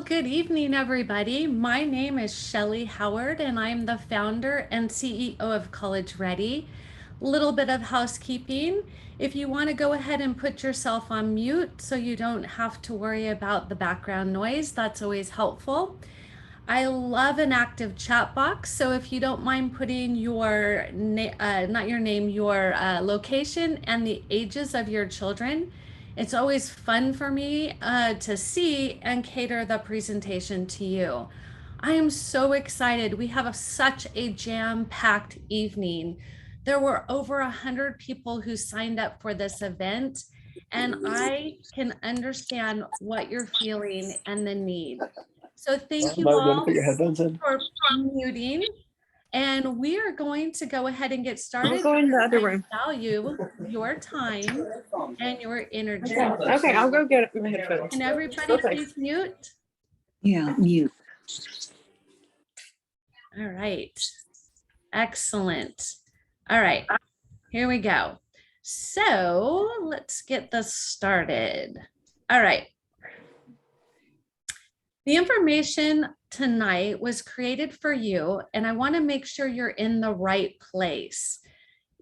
good evening, everybody. My name is Shelly Howard, and I'm the founder and CEO of College Ready. Little bit of housekeeping. If you want to go ahead and put yourself on mute so you don't have to worry about the background noise, that's always helpful. I love an active chat box, so if you don't mind putting your not your name, your location and the ages of your children, it's always fun for me to see and cater the presentation to you. I am so excited. We have such a jam-packed evening. There were over 100 people who signed up for this event, and I can understand what you're feeling and the need. So thank you all Put your headphones in. for muting. And we are going to go ahead and get started. I'll go in the other room. Value your time and your energy. Okay, I'll go get my headphones. And everybody please mute. Yeah, mute. All right. Excellent. All right, here we go. So let's get this started. All right. The information tonight was created for you, and I want to make sure you're in the right place.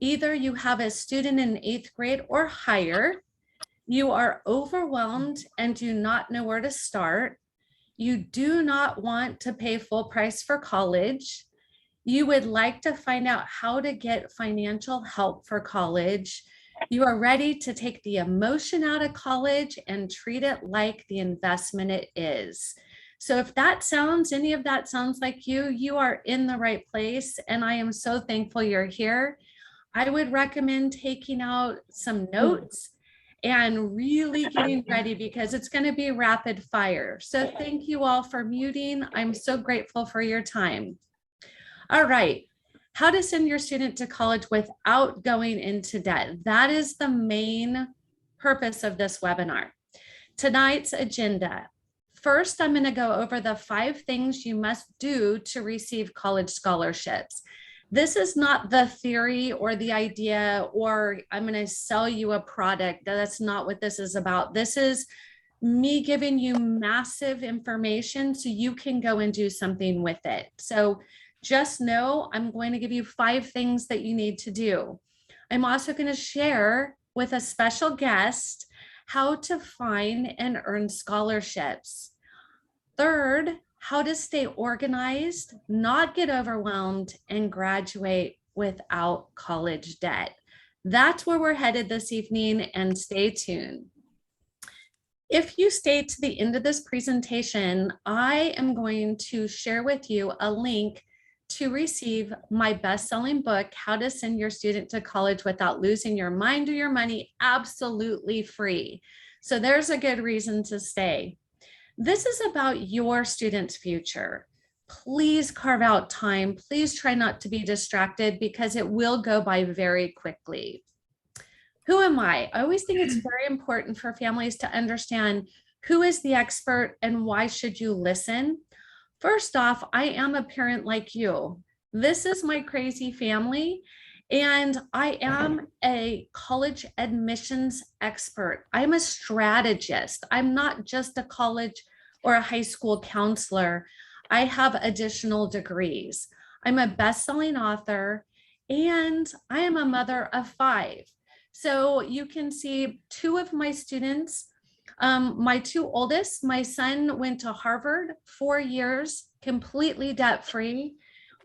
Either you have a student in 8th grade or higher, you are overwhelmed and do not know where to start, you do not want to pay full price for college, you would like to find out how to get financial help for college, you are ready to take the emotion out of college and treat it like the investment it is. So if any of that sounds like you, you are in the right place, and I am so thankful you're here. I would recommend taking out some notes and really getting ready because it's going to be rapid fire. So thank you all for muting. I'm so grateful for your time. All right. How to send your student to college without going into debt. That is the main purpose of this webinar. Tonight's agenda. First, I'm going to go over the 5 things you must do to receive college scholarships. This is not the theory or the idea, or I'm going to sell you a product. That's not what this is about. This is me giving you massive information so you can go and do something with it. So just know I'm going to give you 5 things that you need to do. I'm also going to share with a special guest how to find and earn scholarships. Third, how to stay organized, not get overwhelmed, and graduate without college debt. That's where we're headed this evening, and stay tuned. If you stay to the end of this presentation, I am going to share with you a link to receive my best-selling book, How to Send Your Student to College Without Losing Your Mind or Your Money, absolutely free. So there's a good reason to stay. This is about your student's future. Please carve out time. Please try not to be distracted because it will go by very quickly. Who am I? I always think it's very important for families to understand who is the expert and why should you listen. First off, I am a parent like you. This is my crazy family, and I am a college admissions expert. I'm a strategist. I'm not just a college or a high school counselor. I have additional degrees. I'm a best-selling author, and I am a mother of 5. So you can see 2 of my students, my 2 oldest, my son went to Harvard 4 years, completely debt-free,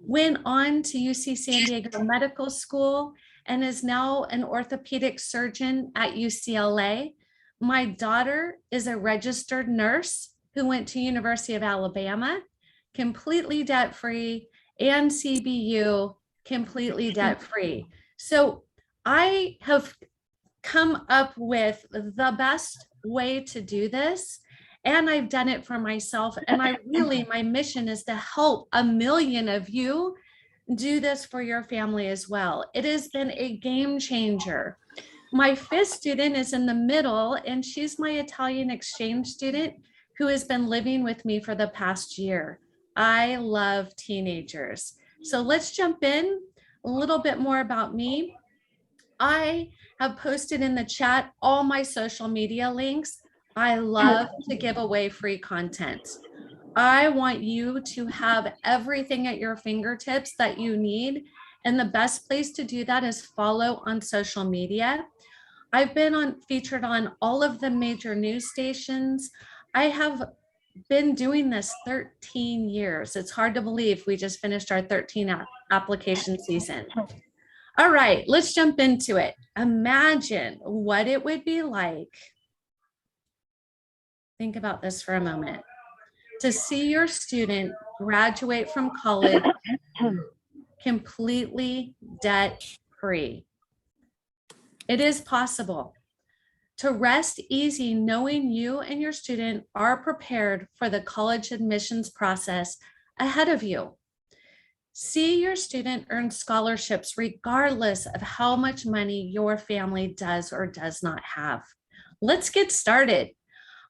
went on to UC San Diego Medical School, and is now an orthopedic surgeon at UCLA. My daughter is a registered nurse who went to University of Alabama, completely debt-free, and CBU, completely debt-free. So I have come up with the best way to do this, and I've done it for myself. And my mission is to help 1 million of you do this for your family as well. It has been a game changer. My 5th student is in the middle, and she's my Italian exchange student who has been living with me for the past year. I love teenagers. So let's jump in a little bit more about me. I have posted in the chat all my social media links. I love to give away free content. I want you to have everything at your fingertips that you need. And the best place to do that is follow on social media. I've been featured on all of the major news stations. I have been doing this 13 years. It's hard to believe we just finished our 13 application season. All right, let's jump into it. Imagine what it would be like. Think about this for a moment. To see your student graduate from college completely debt-free. It is possible to rest easy knowing you and your student are prepared for the college admissions process ahead of you. See your student earn scholarships regardless of how much money your family does or does not have. Let's get started.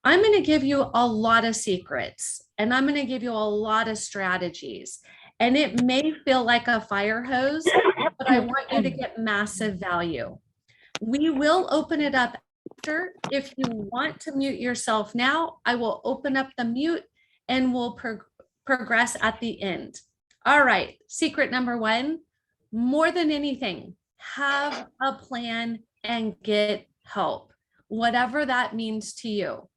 I'm going to give you a lot of secrets and I'm going to give you a lot of strategies. And it may feel like a fire hose, but I want you to get massive value. We will open it up after. If you want to mute yourself now, I will open up the mute and we'll progress at the end. All right, secret number one, more than anything, have a plan and get help, whatever that means to you.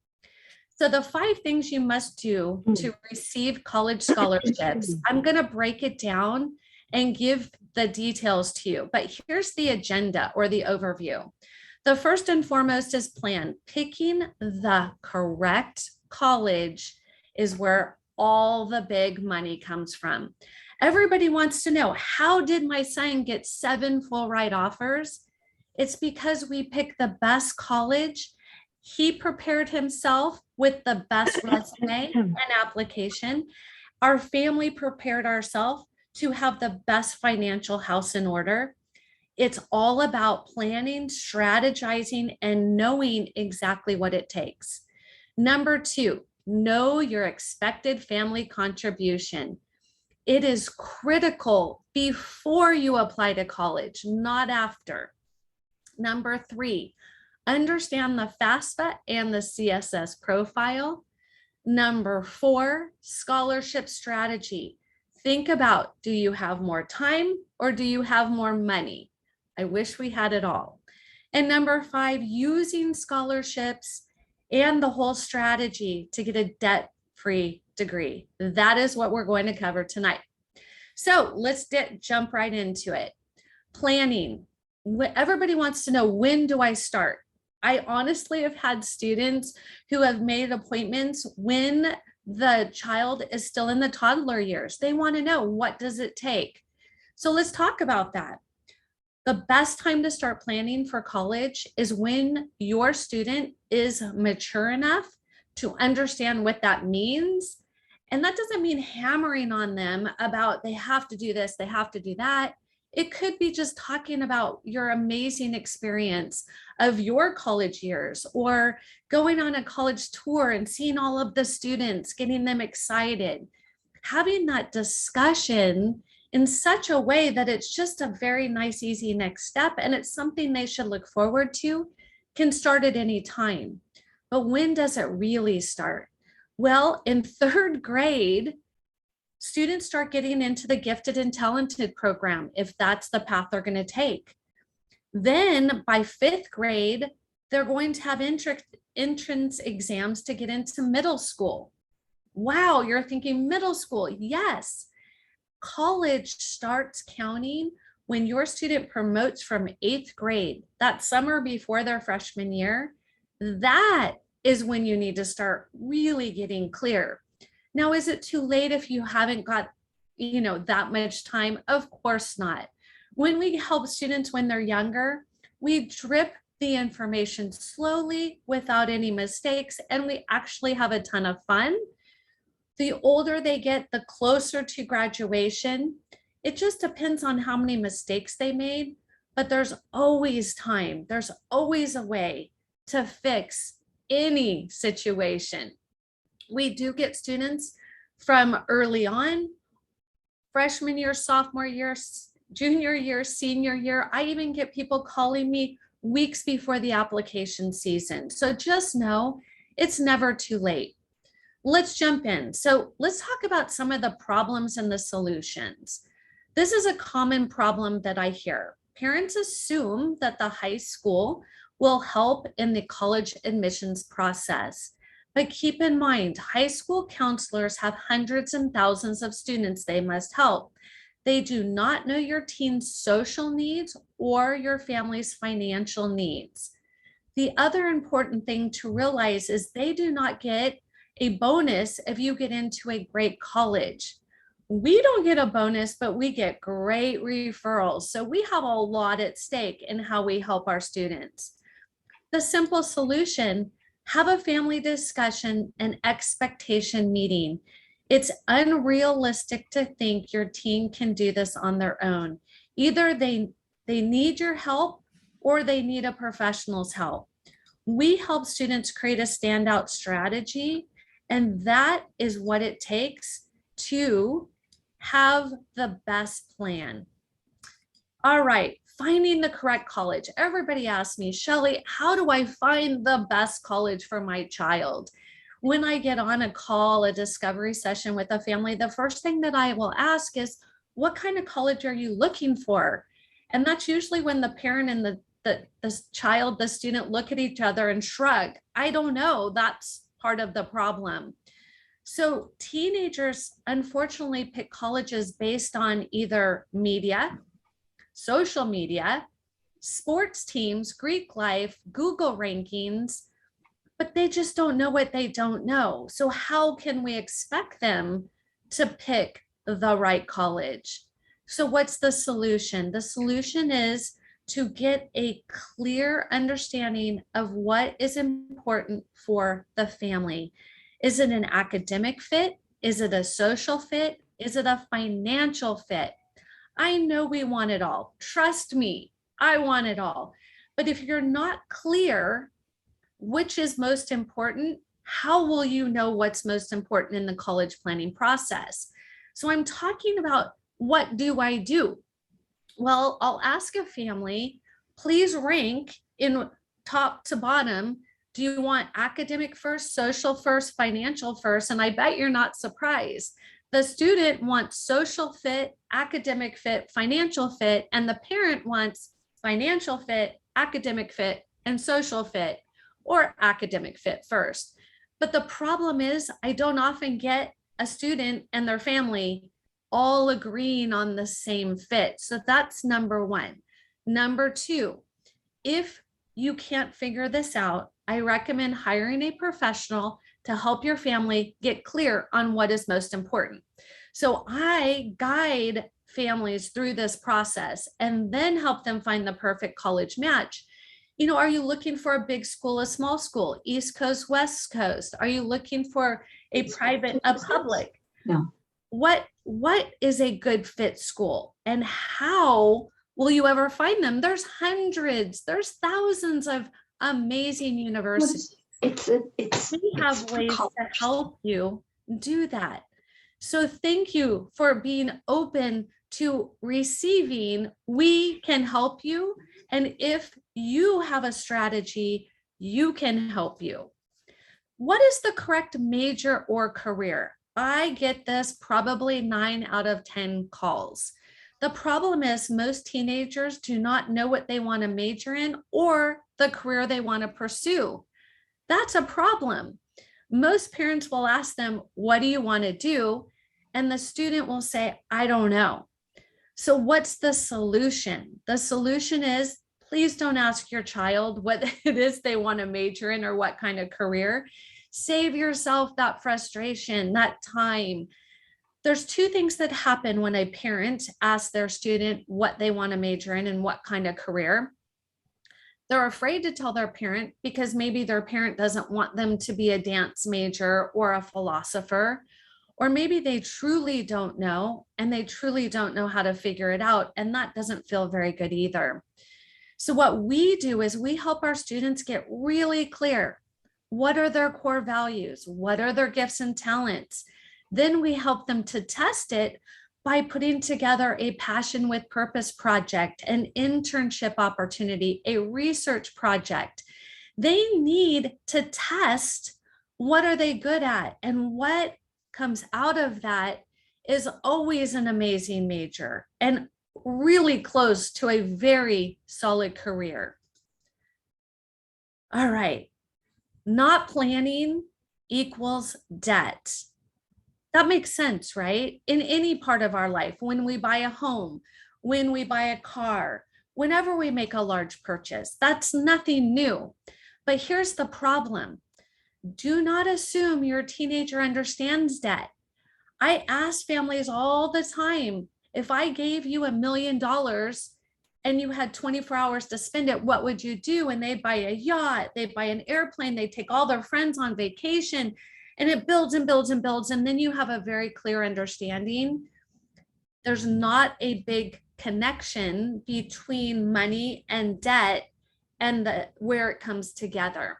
So the 5 things you must do to receive college scholarships, I'm going to break it down and give the details to you. But here's the agenda or the overview. The first and foremost is plan. Picking the correct college is where all the big money comes from. Everybody wants to know, how did my son get 7 full ride offers? It's because we picked the best college. He prepared himself with the best resume and application. Our family prepared ourselves to have the best financial house in order. It's all about planning, strategizing, and knowing exactly what it takes. Number 2, know your expected family contribution. It is critical before you apply to college, not after. Number 3, understand the FAFSA and the CSS profile. Number 4, scholarship strategy. Think about, do you have more time or do you have more money? I wish we had it all. And number 5, using scholarships and the whole strategy to get a debt-free degree. That is what we're going to cover tonight. So let's jump right into it. Planning. Everybody wants to know, when do I start? I honestly have had students who have made appointments when the child is still in the toddler years. They want to know, what does it take? So let's talk about that. The best time to start planning for college is when your student is mature enough to understand what that means. And that doesn't mean hammering on them about they have to do this, they have to do that. It could be just talking about your amazing experience of your college years, or going on a college tour and seeing all of the students, getting them excited. Having that discussion in such a way that it's just a very nice, easy next step, and it's something they should look forward to, can start at any time. But when does it really start? Well, in 3rd grade, students start getting into the gifted and talented program, if that's the path they're going to take. Then by 5th grade, they're going to have entrance exams to get into middle school. Wow, you're thinking middle school. Yes. College starts counting when your student promotes from 8th grade, that summer before their freshman year. That is when you need to start really getting clear. Now, is it too late if you haven't got, that much time? Of course not. When we help students when they're younger, we drip the information slowly without any mistakes, and we actually have a ton of fun. The older they get, the closer to graduation. It just depends on how many mistakes they made, but there's always time. There's always a way to fix any situation. We do get students from early on, freshman year, sophomore year, junior year, senior year. I even get people calling me weeks before the application season. So just know, It's never too late. Let's jump in. So let's talk about some of the problems and the solutions. This is a common problem that I hear. Parents assume that the high school will help in the college admissions process. But keep in mind, high school counselors have hundreds and thousands of students they must help. They do not know your teen's social needs or your family's financial needs. The other important thing to realize is they do not get a bonus if you get into a great college. We don't get a bonus, but we get great referrals. So we have a lot at stake in how we help our students. The simple solution: have a family discussion and expectation meeting. It's unrealistic to think your teen can do this on their own. Either they need your help or they need a professional's help. We help students create a standout strategy, and that is what it takes to have the best plan. All right, finding the correct college. Everybody asks me, Shelly, how do I find the best college for my child? When I get on a call, a discovery session with a family, the first thing that I will ask is, what kind of college are you looking for? And that's usually when the parent and the child, the student look at each other and shrug. I don't know. That's part of the problem. So teenagers unfortunately pick colleges based on either media, social media, sports teams, Greek life, Google rankings, but they just don't know what they don't know. So how can we expect them to pick the right college? So what's the solution? The solution is to get a clear understanding of what is important for the family. Is it an academic fit? Is it a social fit? Is it a financial fit? I know we want it all. Trust me, I want it all. But if you're not clear which is most important, how will you know what's most important in the college planning process? So I'm talking about, what do I do? Well, I'll ask a family, please rank in top to bottom. Do you want academic first, social first, financial first? And I bet you're not surprised. The student wants social fit, academic fit, financial fit, and the parent wants financial fit, academic fit, and social fit, or academic fit first. But the problem is, I don't often get a student and their family all agreeing on the same fit. So that's number one. Number two, if you can't figure this out, I recommend hiring a professional to help your family get clear on what is most important. So I guide families through this process and then help them find the perfect college match. You know, are you looking for a big school, a small school, East Coast, West Coast? Are you looking for a private, a public? No. What is a good fit school, and how will you ever find them? There's hundreds, there's thousands of amazing universities. We have ways to help you do that. So thank you for being open to receiving. We can help you. And if you have a strategy, you can help you. What is the correct major or career? I get this probably 9 out of 10 calls. The problem is most teenagers do not know what they want to major in or the career they want to pursue. That's a problem. Most parents will ask them, what do you want to do? And the student will say, I don't know. So what's the solution? The solution is, please don't ask your child what it is they want to major in or what kind of career. Save yourself that frustration, that time. There's two things that happen when a parent asks their student what they want to major in and what kind of career. They're afraid to tell their parent because maybe their parent doesn't want them to be a dance major or a philosopher, or maybe they truly don't know and they truly don't know how to figure it out. And that doesn't feel very good either. So what we do is we help our students get really clear. What are their core values? What are their gifts and talents? Then we help them to test it by putting together a passion with purpose project, an internship opportunity, a research project. They need to test What are they good at? And what comes out of that is always an amazing major and really close to a very solid career. All right. Not planning equals debt. That makes sense, right? In any part of our life, when we buy a home, when we buy a car, whenever we make a large purchase, that's nothing new. But here's the problem. Do not assume your teenager understands debt. I ask families all the time, if I gave you $1 million and you had 24 hours to spend it, what would you do? And they'd buy a yacht, they'd buy an airplane, they take all their friends on vacation, and it builds and builds and builds. And then you have a very clear understanding. There's not a big connection between money and debt and where it comes together.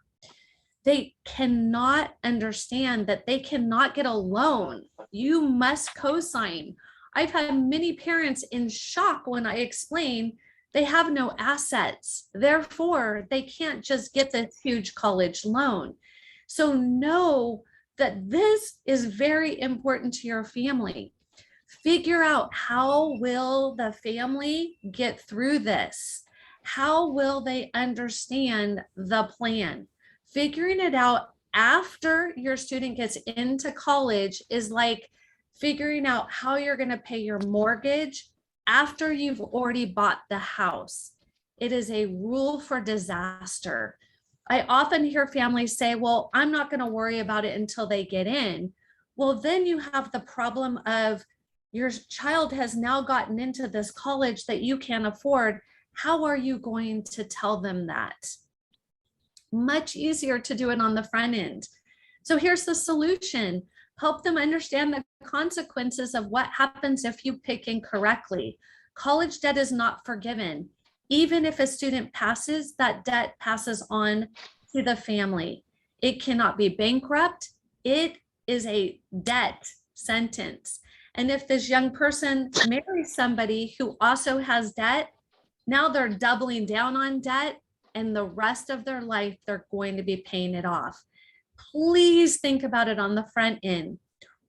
They cannot understand that they cannot get a loan. You must co-sign. I've had many parents in shock when I explain they have no assets. Therefore, they can't just get this huge college loan. So know that this is very important to your family. Figure out, how will the family get through this? How will they understand the plan? Figuring it out after your student gets into college is like figuring out how you're going to pay your mortgage after you've already bought the house. It is a rule for disaster. I often hear families say, well, I'm not going to worry about it until they get in. Well, then you have the problem of your child has now gotten into this college that you can't afford. How are you going to tell them that? Much easier to do it on the front end. So here's the solution. Help them understand the consequences of what happens if you pick incorrectly. College debt is not forgiven. Even if a student passes, that debt passes on to the family. It cannot be bankrupt. It is a debt sentence. And if this young person marries somebody who also has debt, now they're doubling down on debt, and the rest of their life, they're going to be paying it off. Please think about it on the front end.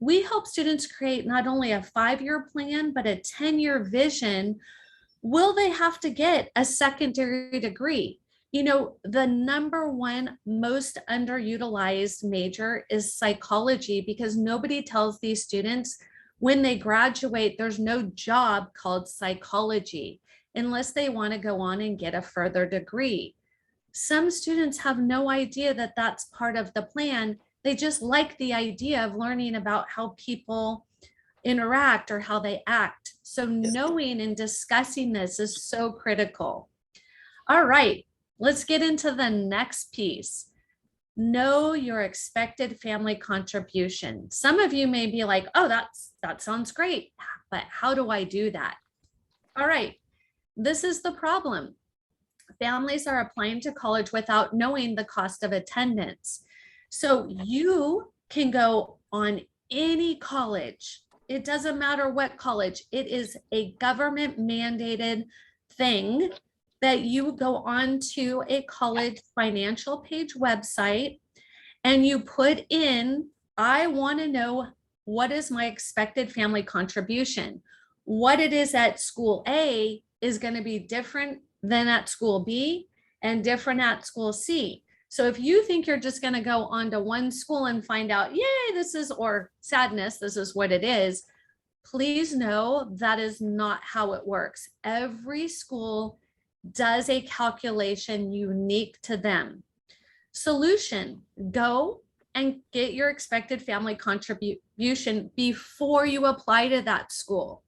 We help students create not only a 5-year plan, but a 10-year vision. Will they have to get a secondary degree? You know, the number one most underutilized major is psychology, because nobody tells these students when they graduate, there's no job called psychology unless they want to go on and get a further degree. Some students have no idea that that's part of the plan. They just like the idea of learning about how people interact or how they act. So knowing and discussing this is so critical. All right, let's get into the next piece. Know your expected family contribution. Some of you may be like, oh, that sounds great, but how do I do that? All right, this is the problem. Families are applying to college without knowing the cost of attendance. So you can go on any college. It doesn't matter what college. It is a government mandated thing that you go on to a college financial page website and you put in, I want to know what is my expected family contribution. What it is at school A is going to be different than at school B and different at school C. So if you think you're just going to go on to one school and find out, yay, this is, or sadness, this is what it is, please know that is not how it works. Every school does a calculation unique to them. Solution, go and get your expected family contribution before you apply to that school.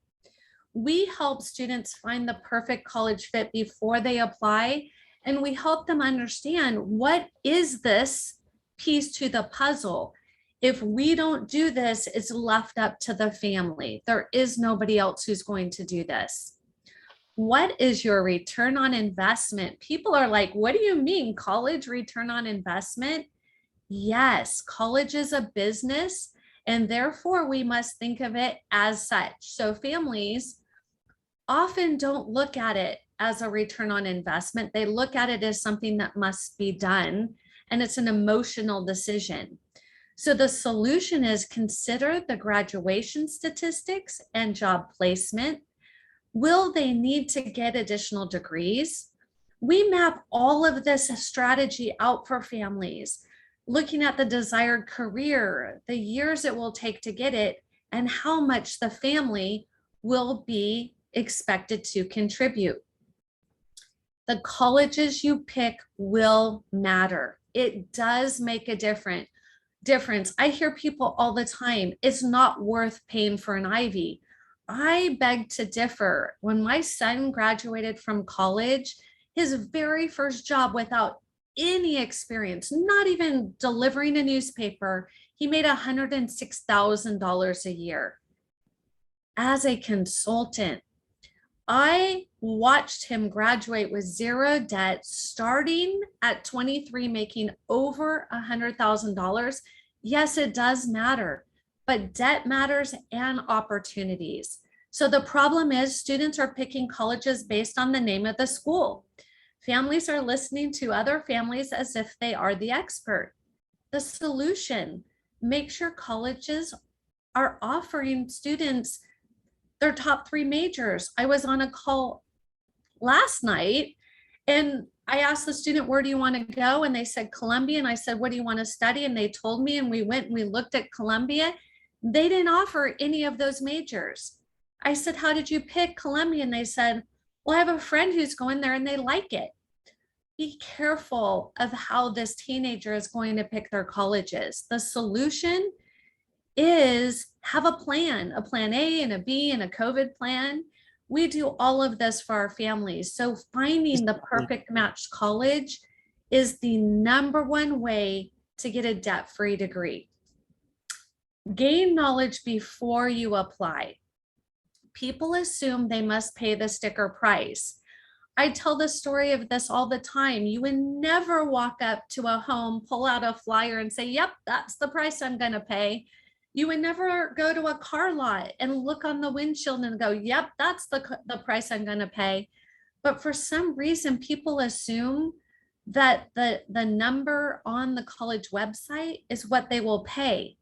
We help students find the perfect college fit before they apply, and we help them understand, what is this piece to the puzzle? If we don't do this, it's left up to the family. There is nobody else who's going to do this. What is your return on investment? People are like, what do you mean, college return on investment? Yes, college is a business, and therefore we must think of it as such. So families often don't look at it as a return on investment. They look at it as something that must be done, and it's an emotional decision. So the solution is consider the graduation statistics and job placement. Will they need to get additional degrees? We map all of this strategy out for families, looking at the desired career, the years it will take to get it, and how much the family will be expected to contribute. The colleges you pick will matter. It does make a difference. I hear people all the time, it's not worth paying for an Ivy. I beg to differ. When my son graduated from college, his very first job without any experience, not even delivering a newspaper, he made $106,000 a year as a consultant. I watched him graduate with zero debt, starting at 23, making over $100,000. Yes, it does matter, but debt matters and opportunities. So the problem is students are picking colleges based on the name of the school. Families are listening to other families as if they are the expert. The solution, make sure colleges are offering students their top 3 majors. I was on a call last night and I asked the student, where do you want to go? And they said Columbia. And I said, what do you want to study? And they told me, and we went and we looked at Columbia. They didn't offer any of those majors. I said, how did you pick Columbia? And they said, well, I have a friend who's going there and they like it. Be careful of how this teenager is going to pick their colleges. The solution is have a plan A and a B and a COVID plan. We do all of this for our families. So finding the perfect matched college is the #1 way to get a debt-free degree. Gain knowledge before you apply. People assume they must pay the sticker price. I tell the story of this all the time. You would never walk up to a home, pull out a flyer and say, yep, that's the price I'm going to pay. You would never go to a car lot and look on the windshield and go, yep, that's the price I'm going to pay. But for some reason, people assume that the number on the college website is what they will pay.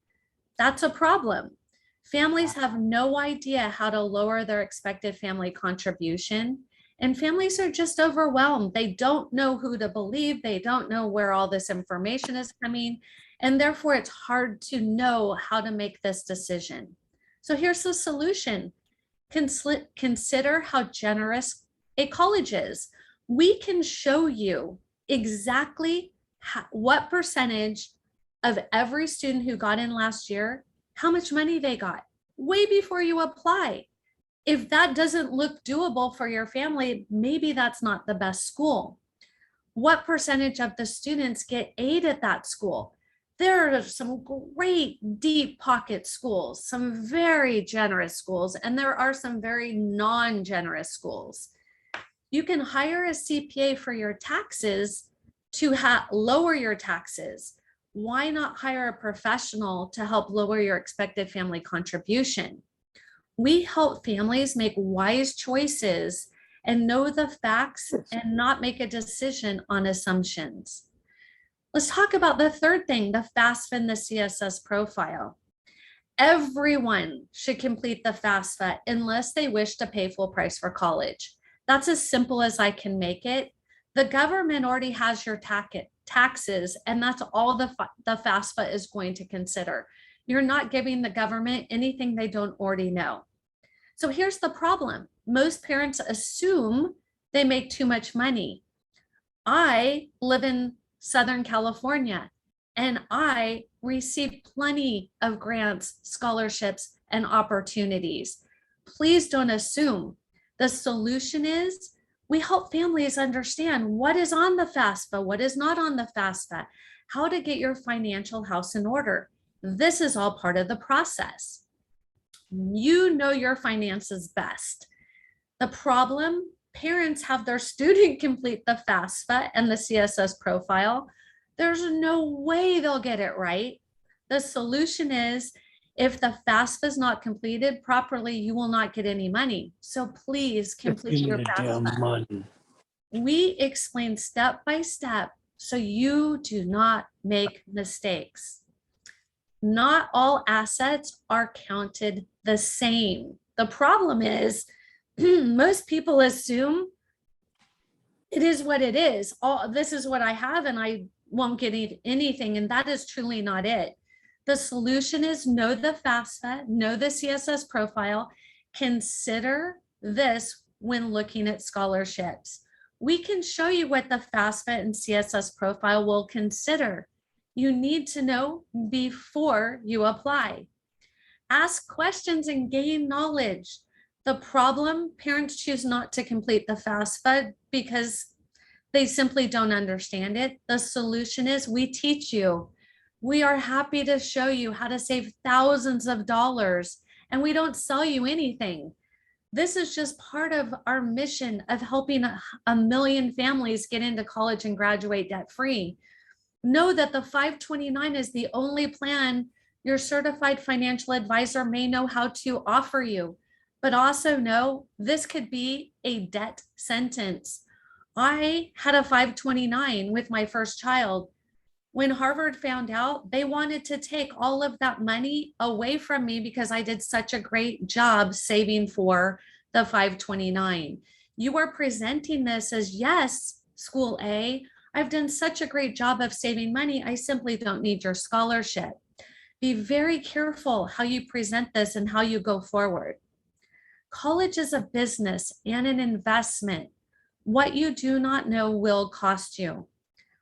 That's a problem. Families have no idea how to lower their expected family contribution, and families are just overwhelmed. They don't know who to believe. They don't know where all this information is coming. And therefore, it's hard to know how to make this decision. So here's the solution. Consider how generous a college is. We can show you exactly what percentage of every student who got in last year, how much money they got way before you apply. If that doesn't look doable for your family, maybe that's not the best school. What percentage of the students get aid at that school? There are some great deep pocket schools, some very generous schools, and there are some very non-generous schools. You can hire a CPA for your taxes to lower your taxes. Why not hire a professional to help lower your expected family contribution? We help families make wise choices and know the facts and not make a decision on assumptions. Let's talk about the third thing, the FAFSA and the CSS profile. Everyone should complete the FAFSA unless they wish to pay full price for college. That's as simple as I can make it. The government already has your taxes, and that's all the FAFSA is going to consider. You're not giving the government anything they don't already know. So here's the problem. Most parents assume they make too much money. I live in Southern California, and I receive plenty of grants, scholarships, and opportunities. Please don't assume. The solution is we help families understand what is on the FAFSA, what is not on the FAFSA, how to get your financial house in order. This is all part of the process. You know your finances best. The problem, parents have their student complete the FAFSA and the CSS profile. There's no way they'll get it right. The solution is if the FAFSA is not completed properly, you will not get any money. So please complete your FAFSA. We explain step by step so you do not make mistakes. Not all assets are counted the same. The problem is most people assume it is what it is. All this is what I have and I won't get anything. And that is truly not it. The solution is know the FAFSA, know the CSS profile, consider this when looking at scholarships. We can show you what the FAFSA and CSS profile will consider. You need to know before you apply. Ask questions and gain knowledge. The problem, parents choose not to complete the FAFSA because they simply don't understand it. The solution is we teach you. We are happy to show you how to save thousands of dollars, and we don't sell you anything. This is just part of our mission of helping a million families get into college and graduate debt-free. Know that the 529 is the only plan your certified financial advisor may know how to offer you, but also know this could be a debt sentence. I had a 529 with my first child. When Harvard found out, they wanted to take all of that money away from me because I did such a great job saving for the 529. You are presenting this as, yes, school A, I've done such a great job of saving money. I simply don't need your scholarship. Be very careful how you present this and how you go forward. College is a business and an investment. What you do not know will cost you.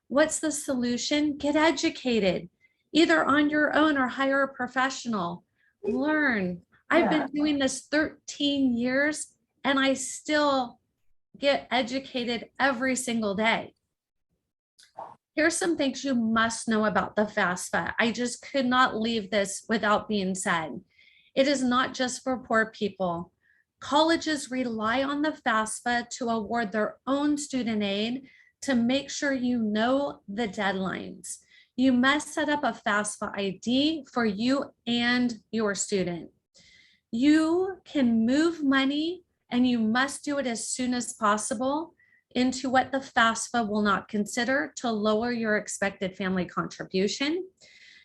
What's the solution? Get educated, either on your own or hire a professional. Learn. I've been doing this 13 years and I still get educated every single day. Here's some things you must know about the FAFSA. I just could not leave this without being said. It is not just for poor people. Colleges rely on the FAFSA to award their own student aid to make sure you know the deadlines. You must set up a FAFSA ID for you and your student. You can move money and you must do it as soon as possible into what the FAFSA will not consider to lower your expected family contribution.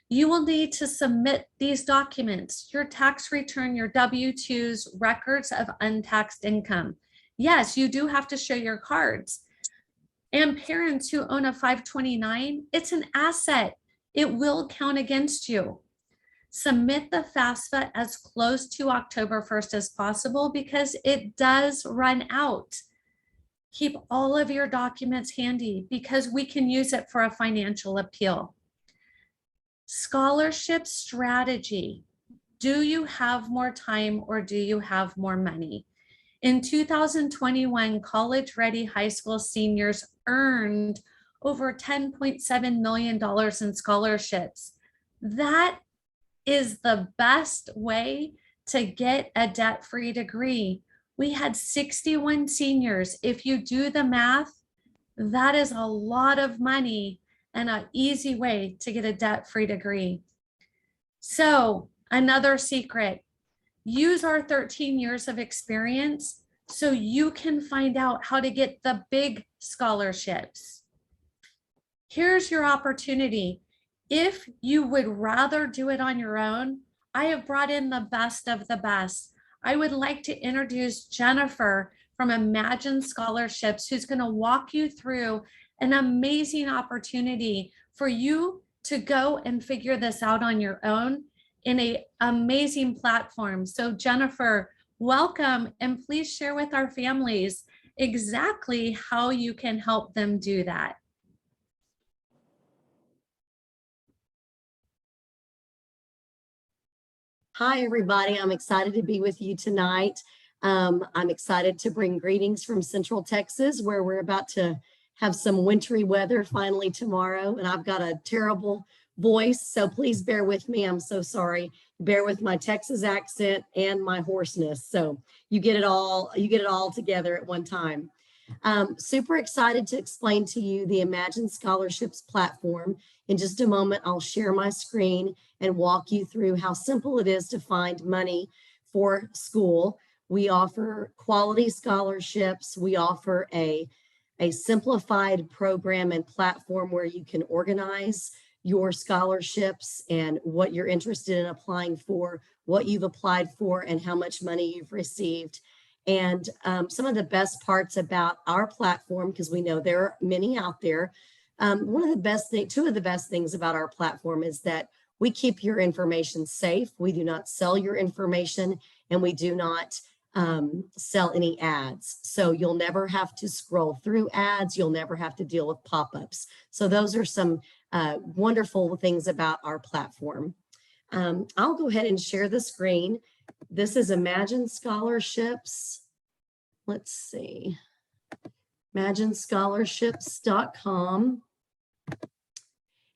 You will need to submit these documents, your tax return, your W-2s, records of untaxed income. Yes, you do have to show your cards. And parents who own a 529, it's an asset. It will count against you. Submit the FAFSA as close to October 1st as possible because it does run out. Keep all of your documents handy because we can use it for a financial appeal. Scholarship strategy. Do you have more time or do you have more money? In 2021, college-ready high school seniors earned over $10.7 million in scholarships. That is the best way to get a debt-free degree. We had 61 seniors. If you do the math, that is a lot of money and an easy way to get a debt-free degree. So another secret, use our 13 years of experience so you can find out how to get the big scholarships. Here's your opportunity. If you would rather do it on your own, I have brought in the best of the best. I would like to introduce Jennifer from Imagine Scholarships, who's going to walk you through an amazing opportunity for you to go and figure this out on your own in an amazing platform. So Jennifer, welcome, and please share with our families exactly how you can help them do that. Hi, everybody. I'm excited to be with you tonight. I'm excited to bring greetings from Central Texas, where we're about to have some wintry weather finally tomorrow. And I've got a terrible voice, so please bear with me. I'm so sorry. Bear with my Texas accent and my hoarseness. So you get it all together at one time. Super excited to explain to you the Imagine Scholarships platform. In just a moment, I'll share my screen and walk you through how simple it is to find money for school. We offer quality scholarships. We offer a simplified program and platform where you can organize your scholarships and what you're interested in applying for, what you've applied for, and how much money you've received. And some of the best parts about our platform, because we know there are many out there, two of the best things about our platform is that we keep your information safe. We do not sell your information, and we do not sell any ads. So you'll never have to scroll through ads. You'll never have to deal with pop-ups. So those are some wonderful things about our platform. I'll go ahead and share the screen. This is Imagine Scholarships. Let's see, imaginescholarships.com.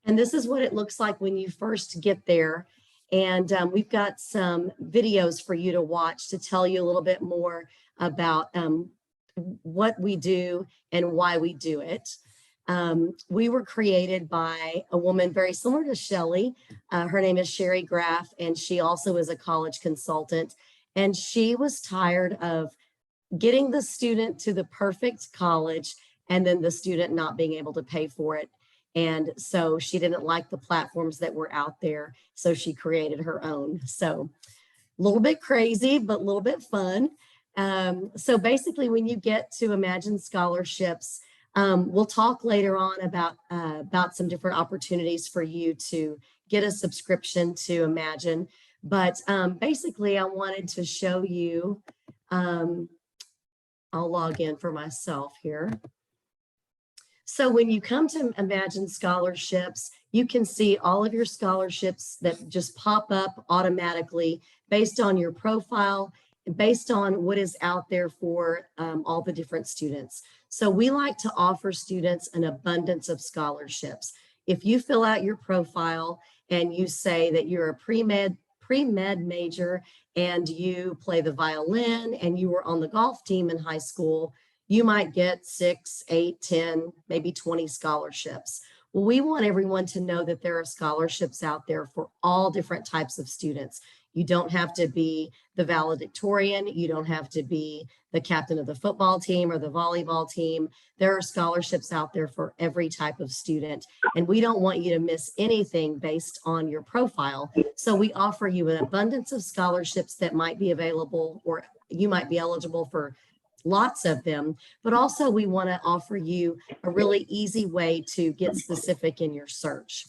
And this is what it looks like when you first get there. And we've got some videos for you to watch to tell you a little bit more about what we do and why we do it. We were created by a woman very similar to Shelley. Her name is Sherry Graff, and she also is a college consultant. And she was tired of getting the student to the perfect college and then the student not being able to pay for it. And so she didn't like the platforms that were out there, so she created her own. So a little bit crazy, but a little bit fun. So basically, when you get to Imagine Scholarships, we'll talk later on about some different opportunities for you to get a subscription to Imagine. But basically, I wanted to show you, I'll log in for myself here. So when you come to Imagine Scholarships, you can see all of your scholarships that just pop up automatically based on your profile, based on what is out there for all the different students. So we like to offer students an abundance of scholarships. If you fill out your profile and you say that you're a pre-med major and you play the violin and you were on the golf team in high school, you might get 6, 8, 10, maybe 20 scholarships. Well, we want everyone to know that there are scholarships out there for all different types of students. You don't have to be the valedictorian. You don't have to be the captain of the football team or the volleyball team. There are scholarships out there for every type of student. And we don't want you to miss anything based on your profile. So we offer you an abundance of scholarships that might be available, or you might be eligible for lots of them, but also we want to offer you a really easy way to get specific in your search.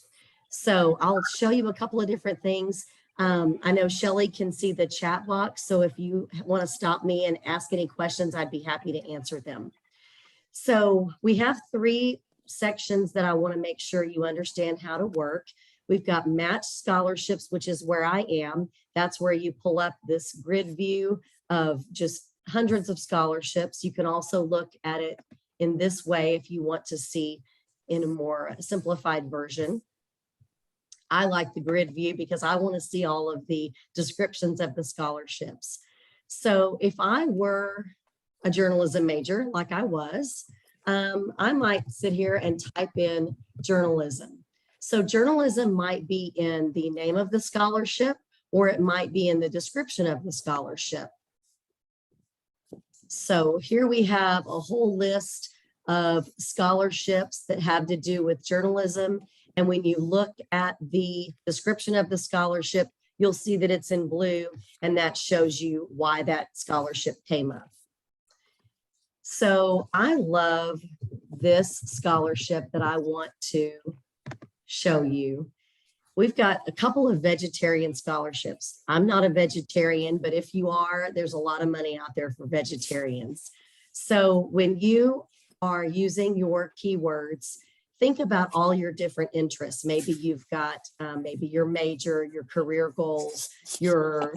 So I'll show you a couple of different things. I know Shelley can see the chat box, so if you want to stop me and ask any questions, I'd be happy to answer them. So we have 3 sections that I want to make sure you understand how to work. We've got matched scholarships, which is where I am. That's where you pull up this grid view of just hundreds of scholarships. You can also look at it in this way if you want to see in a more simplified version. I like the grid view because I want to see all of the descriptions of the scholarships. So if I were a journalism major, like I was, I might sit here and type in journalism. So journalism might be in the name of the scholarship, or it might be in the description of the scholarship. So here we have a whole list of scholarships that have to do with journalism. And when you look at the description of the scholarship, you'll see that it's in blue, and that shows you why that scholarship came up. So I love this scholarship that I want to show you. We've got a couple of vegetarian scholarships. I'm not a vegetarian, but if you are, there's a lot of money out there for vegetarians. So when you are using your keywords, think about all your different interests. Maybe you've got maybe your major, your career goals, your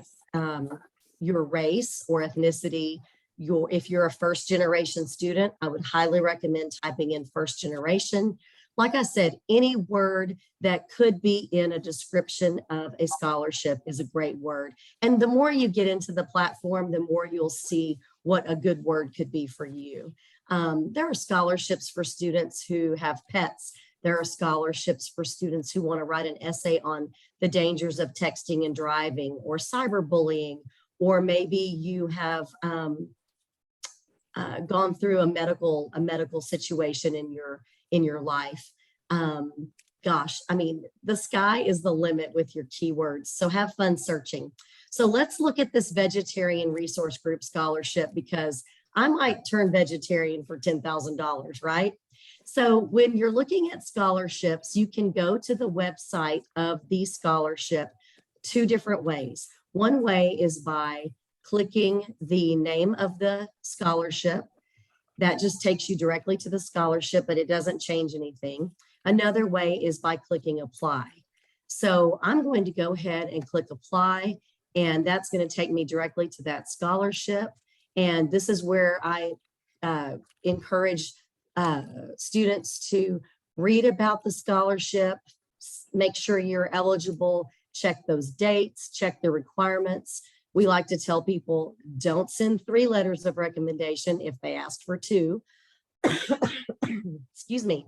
race or ethnicity. If you're a first generation student, I would highly recommend typing in first generation. Like I said, any word that could be in a description of a scholarship is a great word. And the more you get into the platform, the more you'll see what a good word could be for you. There are scholarships for students who have pets. There are scholarships for students who want to write an essay on the dangers of texting and driving, or cyberbullying, or maybe you have gone through a medical situation in your life. gosh, I mean, the sky is the limit with your keywords. So have fun searching. So let's look at this vegetarian resource group scholarship, because I might turn vegetarian for $10,000, right? So when you're looking at scholarships, you can go to the website of the scholarship two different ways. One way is by clicking the name of the scholarship. That just takes you directly to the scholarship, but it doesn't change anything. Another way is by clicking apply. So I'm going to go ahead and click apply, and that's going to take me directly to that scholarship. And this is where I encourage students to read about the scholarship, make sure you're eligible, check those dates, check the requirements. We like to tell people, don't send 3 letters of recommendation if they asked for 2. Excuse me.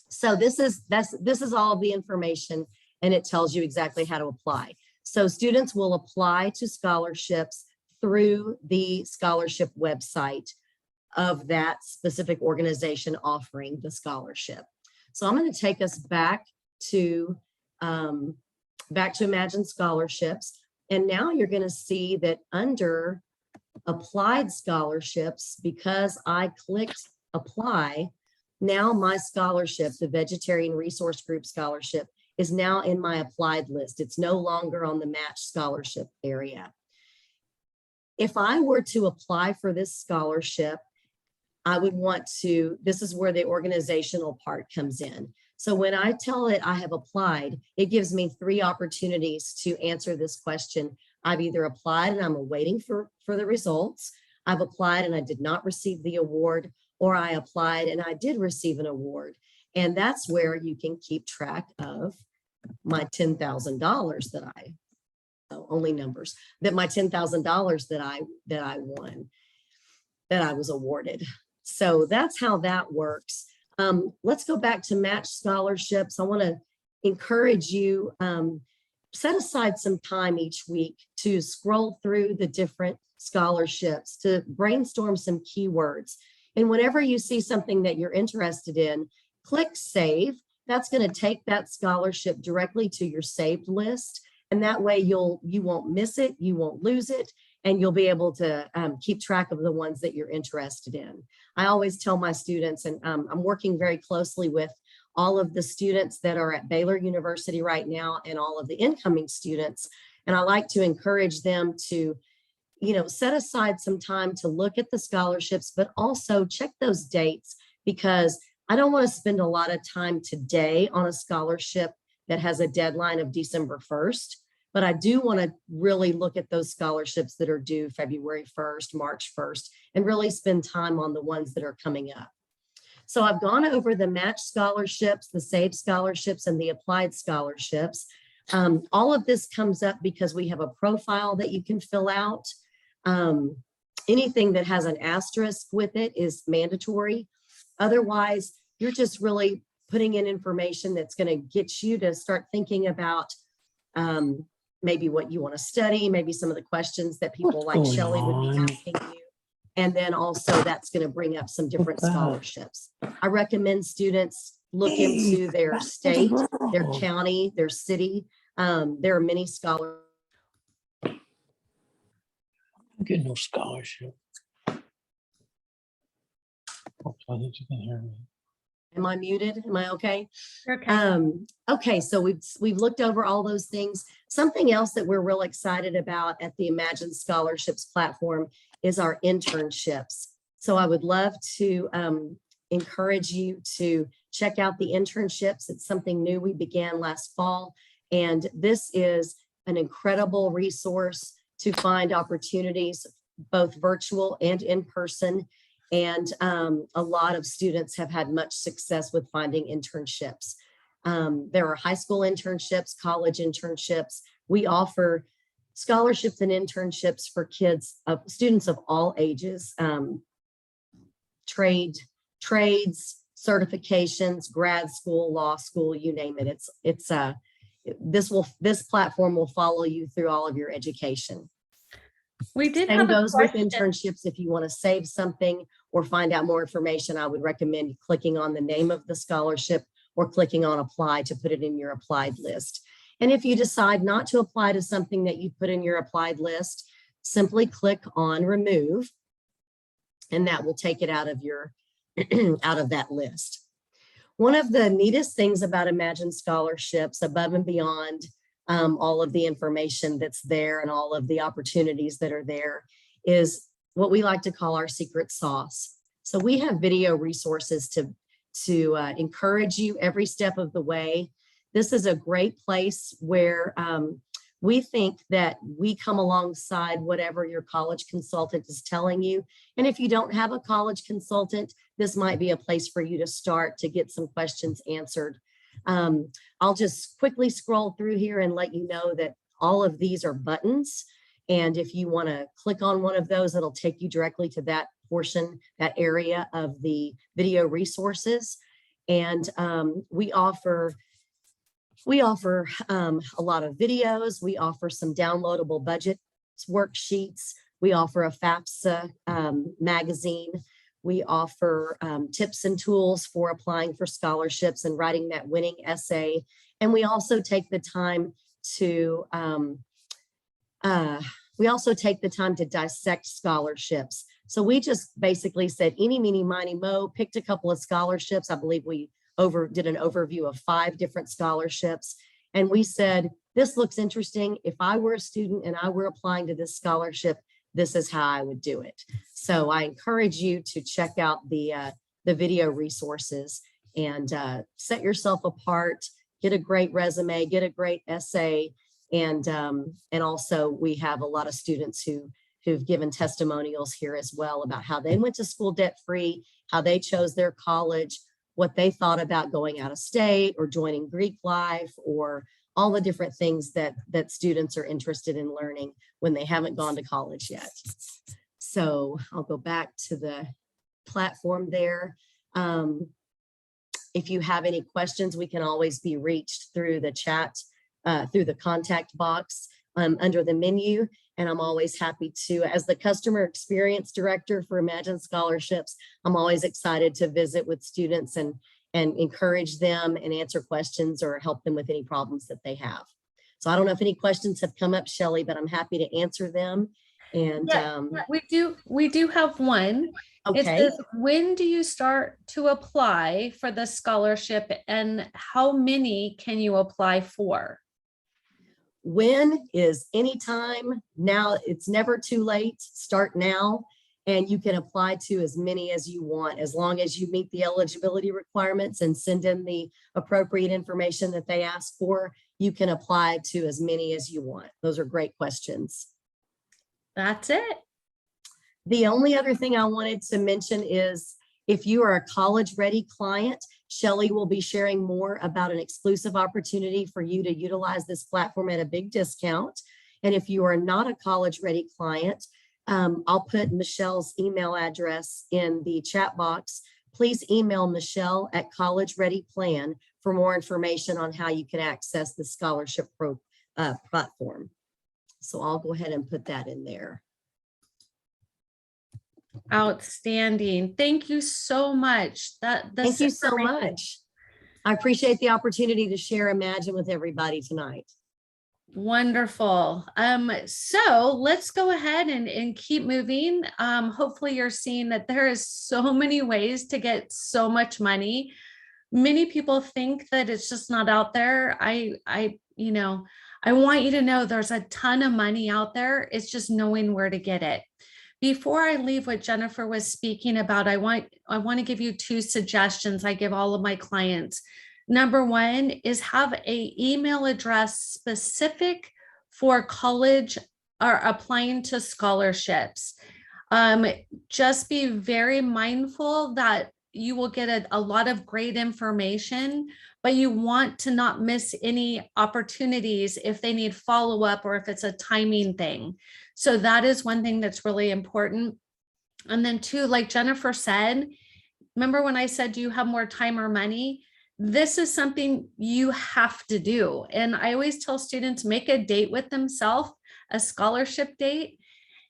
So this is all of the information, and it tells you exactly how to apply. So students will apply to scholarships through the scholarship website of that specific organization offering the scholarship. So I'm going to take us back to Imagine Scholarships. And now you're going to see that under applied scholarships, because I clicked apply, now my scholarship, the Vegetarian Resource Group Scholarship, is now in my applied list. It's no longer on the match scholarship area. If I were to apply for this scholarship, I would want to, this is where the organizational part comes in. So when I tell it I have applied, it gives me 3 opportunities to answer this question. I've either applied and I'm awaiting for the results, I've applied and I did not receive the award, or I applied and I did receive an award. And that's where you can keep track of my $10,000 that I, only numbers, that my $10,000 that I won, that I was awarded. So that's how that works. Let's go back to match scholarships. I want to encourage you, set aside some time each week to scroll through the different scholarships, to brainstorm some keywords. And whenever you see something that you're interested in, click save. That's going to take that scholarship directly to your saved list. And that way you won't miss it, you won't lose it, and you'll be able to keep track of the ones that you're interested in. I always tell my students, and I'm working very closely with all of the students that are at Baylor University right now and all of the incoming students. And I like to encourage them to, set aside some time to look at the scholarships, but also check those dates, because I don't want to spend a lot of time today on a scholarship that has a deadline of December 1st. But I do want to really look at those scholarships that are due February 1st, March 1st, and really spend time on the ones that are coming up. So I've gone over the match scholarships, the saved scholarships, and the applied scholarships. All of this comes up because we have a profile that you can fill out. Anything that has an asterisk with it is mandatory. Otherwise, you're just really putting in information that's going to get you to start thinking about maybe what you want to study, maybe some of the questions that people like Shelley would be asking you. And then also that's going to bring up some different scholarships. I recommend students look into their state, their county, their city. There are many scholarships. I'm getting no scholarship. I think you can hear me. Am I muted? Am I okay? Okay. Okay, so we've looked over all those things. Something else that we're real excited about at the Imagine Scholarships platform is our internships. So I would love to encourage you to check out the internships. It's something new we began last fall, and this is an incredible resource to find opportunities, both virtual and in person. And a lot of students have had much success with finding internships. There are high school internships, college internships. We offer scholarships and internships for students of all ages, trades, certifications, grad school, law school, you name it. This platform will follow you through all of your education. We did Same have a goes with question. internships. If you want to save something or find out more information, I would recommend clicking on the name of the scholarship or clicking on apply to put it in your applied list. And if you decide not to apply to something that you put in your applied list, simply click on remove, and that will take it out of your out of that list. One of the neatest things about Imagine Scholarships, above and beyond all of the information that's there and all of the opportunities that are there, is what we like to call our secret sauce. So we have video resources to encourage you every step of the way. This is a great place where we think that we come alongside whatever your college consultant is telling you. And if you don't have a college consultant, this might be a place for you to start to get some questions answered. I'll just quickly scroll through here and let you know that all of these are buttons. And if you want to click on one of those, it'll take you directly to that portion, that area of the video resources. And we offer a lot of videos. We offer some downloadable budget worksheets. We offer a FAFSA magazine. We offer tips and tools for applying for scholarships and writing that winning essay. And we also take the time to dissect scholarships. So we just basically said, eeny, meeny, miny, mo, picked a couple of scholarships. I believe we did an overview of 5 different scholarships. And we said, this looks interesting. If I were a student and I were applying to this scholarship, this is how I would do it. So I encourage you to check out the video resources and set yourself apart, get a great resume, get a great essay. And also we have a lot of students who've given testimonials here as well about how they went to school debt-free, how they chose their college, what they thought about going out of state or joining Greek life, or all the different things that students are interested in learning when they haven't gone to college yet. So I'll go back to the platform there. If you have any questions, we can always be reached through the chat, through the contact box under the menu. And I'm always happy to, as the customer experience director for Imagine Scholarships, I'm always excited to visit with students and encourage them and answer questions or help them with any problems that they have. So I don't know if any questions have come up, Shelley, but I'm happy to answer them. And we do have one. Okay. It says, when do you start to apply for the scholarship and how many can you apply for? When is anytime. Now, it's never too late. Start now, and you can apply to as many as you want, as long as you meet the eligibility requirements and send in the appropriate information that they ask for. You can apply to as many as you want. Those are great questions. That's it. The only other thing I wanted to mention is, if you are a college-ready client, Shelley will be sharing more about an exclusive opportunity for you to utilize this platform at a big discount. And if you are not a college-ready client, I'll put Michelle's email address in the chat box. Please email Michelle at College Ready Plan for more information on how you can access the scholarship platform. So I'll go ahead and put that in there. Outstanding. Thank you so much. Thank you so much. I appreciate the opportunity to share Imagine with everybody tonight. Wonderful. So let's go ahead and keep moving. Hopefully you're seeing that there is so many ways to get so much money. Many people think that it's just not out there. I want you to know there's a ton of money out there. It's just knowing where to get it. Before I leave what Jennifer was speaking about, I want to give you 2 suggestions I give all of my clients. Number 1 is have an email address specific for college or applying to scholarships. Just be very mindful that you will get a lot of great information, but you want to not miss any opportunities if they need follow-up or if it's a timing thing. So that is one thing that's really important. And then 2, like Jennifer said, remember when I said, do you have more time or money? This is something you have to do. And I always tell students, make a date with themselves, a scholarship date.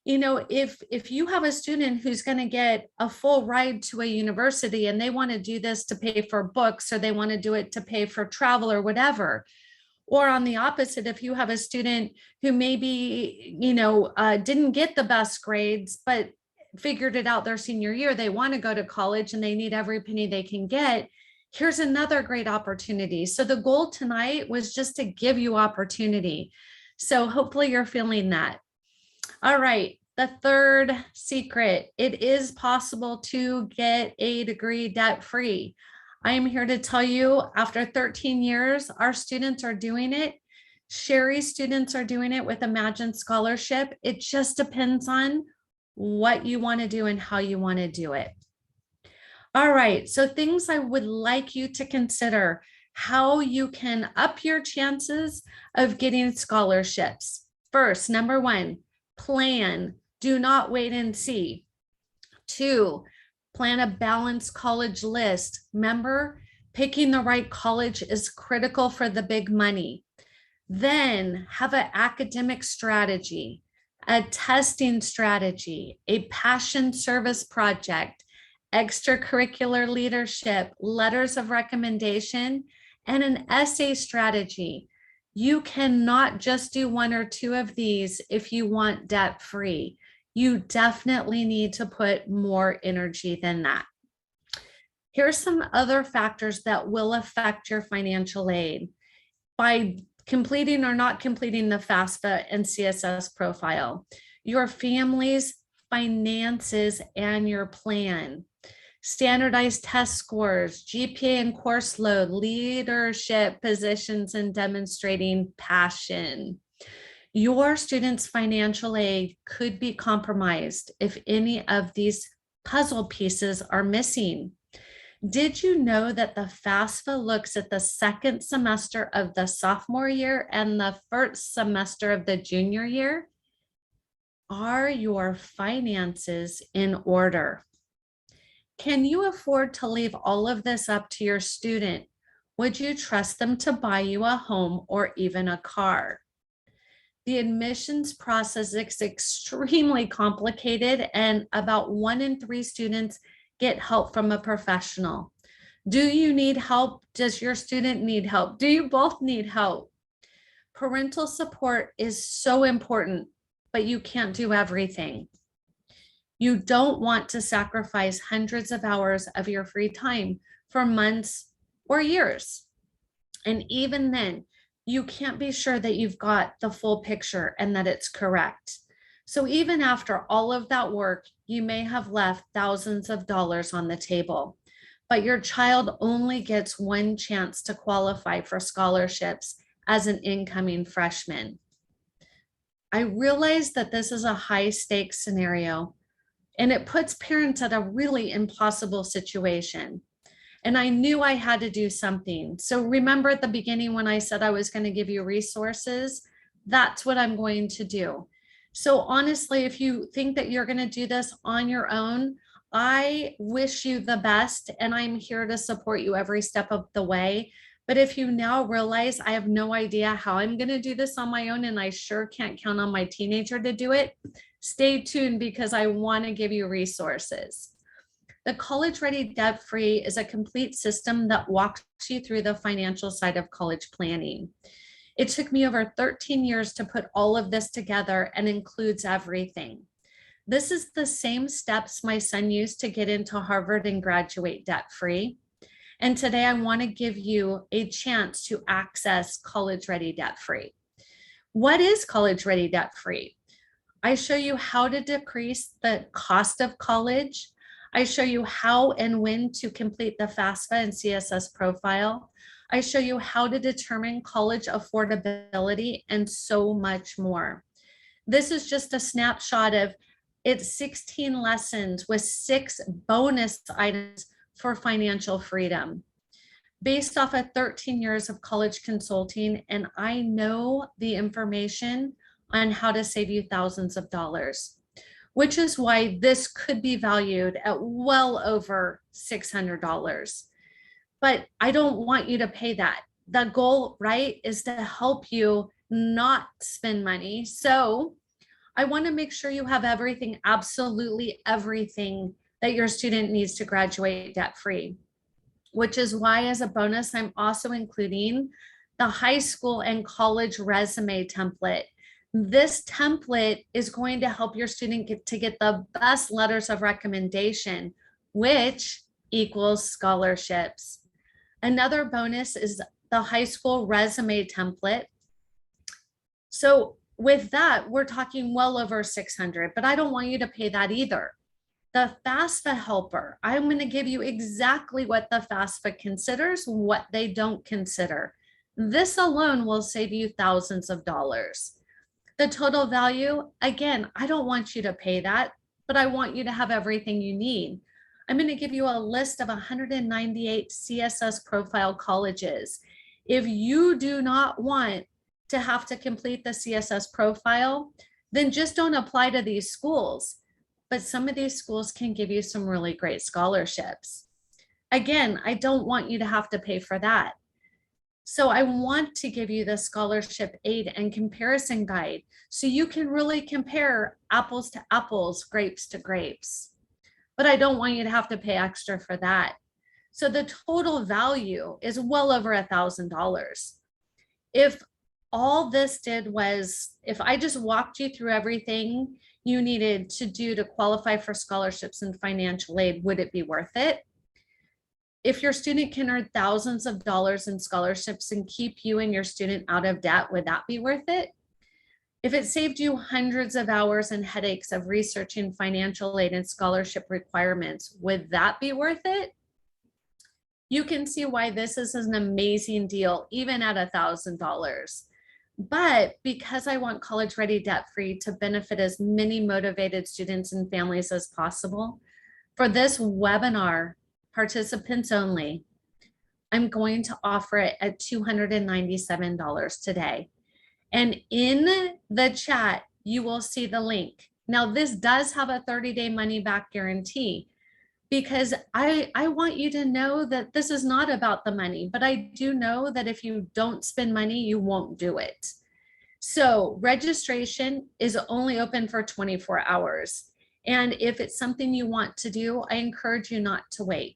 if you have a student who's going to get a full ride to a university and they want to do this to pay for books, or they want to do it to pay for travel or whatever, or on the opposite, if you have a student who maybe, didn't get the best grades, but figured it out their senior year, they want to go to college and they need every penny they can get, here's another great opportunity. So the goal tonight was just to give you opportunity. So hopefully you're feeling that. All right, the third secret, it is possible to get a degree debt-free. I am here to tell you, after 13 years, our students are doing it. Sherry's students are doing it with Imagine Scholarship. It just depends on what you want to do and how you want to do it. All right, so things I would like you to consider, how you can up your chances of getting scholarships. First, number one, plan. Do not wait and see. 2, plan a balanced college list. Remember, picking the right college is critical for the big money. Then have an academic strategy, a testing strategy, a passion service project, extracurricular leadership, letters of recommendation, and an essay strategy. You cannot just do 1 or 2 of these if you want debt-free. You definitely need to put more energy than that. Here's some other factors that will affect your financial aid by completing or not completing the FAFSA and CSS profile, your family's finances and your plan, standardized test scores, GPA and course load, leadership positions, and demonstrating passion. Your student's financial aid could be compromised if any of these puzzle pieces are missing. Did you know that the FAFSA looks at the second semester of the sophomore year and the first semester of the junior year? Are your finances in order? Can you afford to leave all of this up to your student? Would you trust them to buy you a home or even a car? The admissions process is extremely complicated, and about 1 in 3 students get help from a professional. Do you need help? Does your student need help? Do you both need help? Parental support is so important, but you can't do everything. You don't want to sacrifice hundreds of hours of your free time for months or years. And even then, you can't be sure that you've got the full picture and that it's correct. So even after all of that work, you may have left thousands of dollars on the table, but your child only gets 1 chance to qualify for scholarships as an incoming freshman. I realize that this is a high stakes scenario, and it puts parents at a really impossible situation. And I knew I had to do something. So remember at the beginning when I said I was going to give you resources, that's what I'm going to do. So honestly, if you think that you're going to do this on your own, I wish you the best, and I'm here to support you every step of the way. But if you now realize I have no idea how I'm going to do this on my own, and I sure can't count on my teenager to do it, stay tuned because I want to give you resources. The College Ready Debt Free is a complete system that walks you through the financial side of college planning. It took me over 13 years to put all of this together and includes everything. This is the same steps my son used to get into Harvard and graduate debt free. And today I want to give you a chance to access College Ready Debt Free. What is College Ready Debt Free? I show you how to decrease the cost of college. I show you how and when to complete the FAFSA and CSS profile. I show you how to determine college affordability and so much more. This is just a snapshot of it's 16 lessons with 6 bonus items for financial freedom. Based off of 13 years of college consulting, and I know the information on how to save you thousands of dollars, which is why this could be valued at well over $600. But I don't want you to pay that. The goal, right, is to help you not spend money. So I want to make sure you have everything, absolutely everything that your student needs to graduate debt-free, which is why as a bonus, I'm also including the high school and college resume template. This template is going to help your student get the best letters of recommendation, which equals scholarships. Another bonus is the high school resume template. So with that, we're talking well over 600, but I don't want you to pay that either. The FAFSA helper, I'm going to give you exactly what the FAFSA considers, what they don't consider. This alone will save you thousands of dollars. The total value, again, I don't want you to pay that, but I want you to have everything you need. I'm going to give you a list of 198 CSS profile colleges. If you do not want to have to complete the CSS profile, then just don't apply to these schools. But some of these schools can give you some really great scholarships. Again, I don't want you to have to pay for that. So I want to give you the scholarship aid and comparison guide so you can really compare apples to apples, grapes to grapes. But I don't want you to have to pay extra for that. So the total value is well over $1,000. If all this did was, if I just walked you through everything you needed to do to qualify for scholarships and financial aid, would it be worth it? If your student can earn thousands of dollars in scholarships and keep you and your student out of debt, would that be worth it? If it saved you hundreds of hours and headaches of researching financial aid and scholarship requirements, would that be worth it? You can see why this is an amazing deal, even at $1,000. But because I want college ready debt free to benefit as many motivated students and families as possible, for this webinar, participants only, I'm going to offer it at $297 today. And in the chat, you will see the link. Now, this does have a 30-day money back guarantee because I want you to know that this is not about the money, but I do know that if you don't spend money, you won't do it. So registration is only open for 24 hours. And if it's something you want to do, I encourage you not to wait.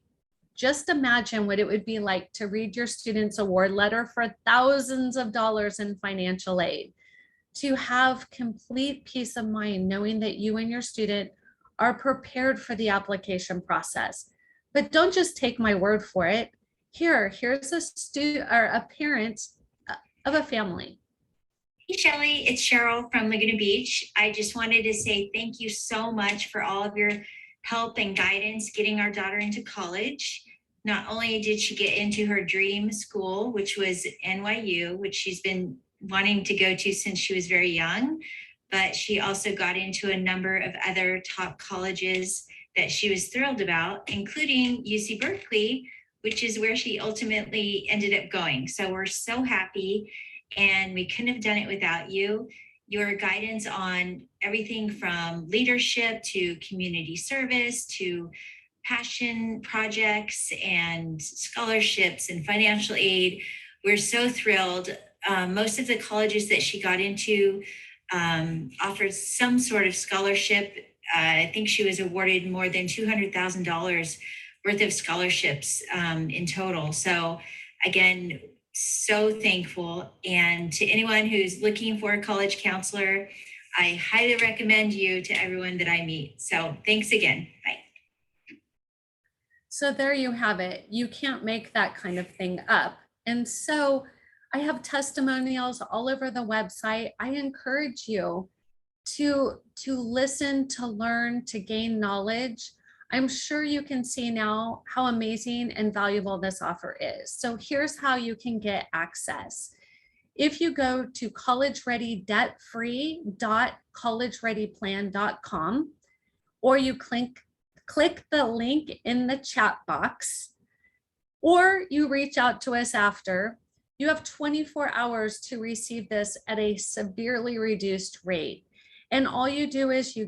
Just imagine what it would be like to read your student's award letter for thousands of dollars in financial aid, to have complete peace of mind knowing that you and your student are prepared for the application process. But don't just take my word for it. Here's a student or a parent of a family. Hey, Shelly, it's Cheryl from Laguna Beach. I just wanted to say thank you so much for all of your help and guidance getting our daughter into college. Not only did she get into her dream school, which was NYU, which she's been wanting to go to since she was very young, but she also got into a number of other top colleges that she was thrilled about, including UC Berkeley, which is where she ultimately ended up going. So we're so happy, and we couldn't have done it without you. Your guidance on everything from leadership to community service to passion projects and scholarships and financial aid. We're so thrilled. Most of the colleges that she got into offered some sort of scholarship. I think she was awarded more than $200,000 worth of scholarships in total. So again, so thankful. And to anyone who's looking for a college counselor, I highly recommend you to everyone that I meet. So thanks again. Bye. So there you have it. You can't make that kind of thing up. And so I have testimonials all over the website. I encourage you to listen, to learn, to gain knowledge. I'm sure you can see now how amazing and valuable this offer is. So here's how you can get access. If you go to collegereadydebtfree.collegereadyplan.com, or you click the link in the chat box, or you reach out to us after, you have 24 hours to receive this at a severely reduced rate. And all you do is you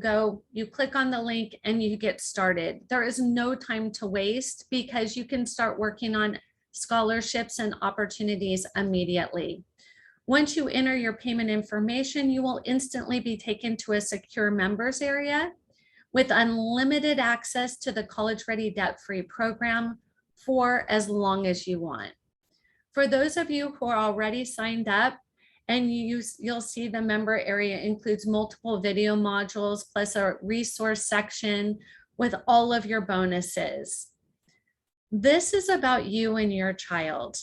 click on the link and you get started. There is no time to waste because you can start working on scholarships and opportunities immediately. Once you enter your payment information, you will instantly be taken to a secure members area with unlimited access to the College Ready Debt-Free program for as long as you want. For those of you who are already signed up, and you'll see the member area includes multiple video modules plus a resource section with all of your bonuses. This is about you and your child.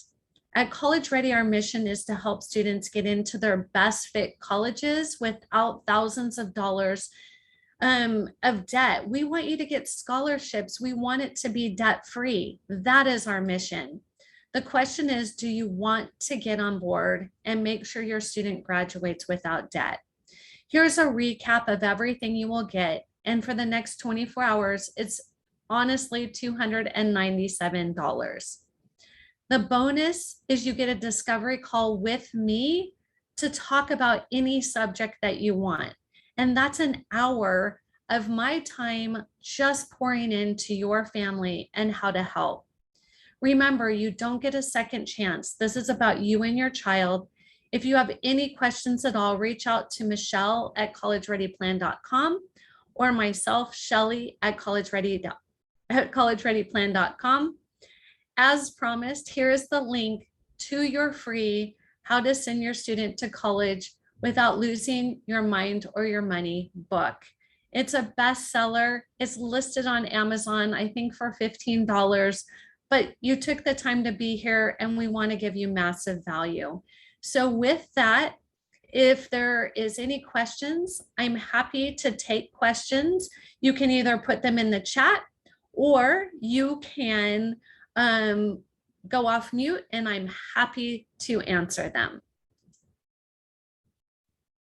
At College Ready, our mission is to help students get into their best fit colleges without thousands of dollars of debt. We want you to get scholarships. We want it to be debt-free. That is our mission. The question is, do you want to get on board and make sure your student graduates without debt? Here's a recap of everything you will get. And for the next 24 hours, it's honestly $297. The bonus is you get a discovery call with me to talk about any subject that you want. And that's an hour of my time just pouring into your family and how to help. Remember, you don't get a second chance. This is about you and your child. If you have any questions at all, reach out to Michelle at collegereadyplan.com or myself, Shelly at collegereadyplan.com. As promised, here is the link to your free How to Send Your Student to College Without Losing Your Mind or Your Money book. It's a bestseller. It's listed on Amazon, I think for $15, but you took the time to be here and we want to give you massive value. So with that, if there is any questions, I'm happy to take questions. You can either put them in the chat or you can go off mute and I'm happy to answer them.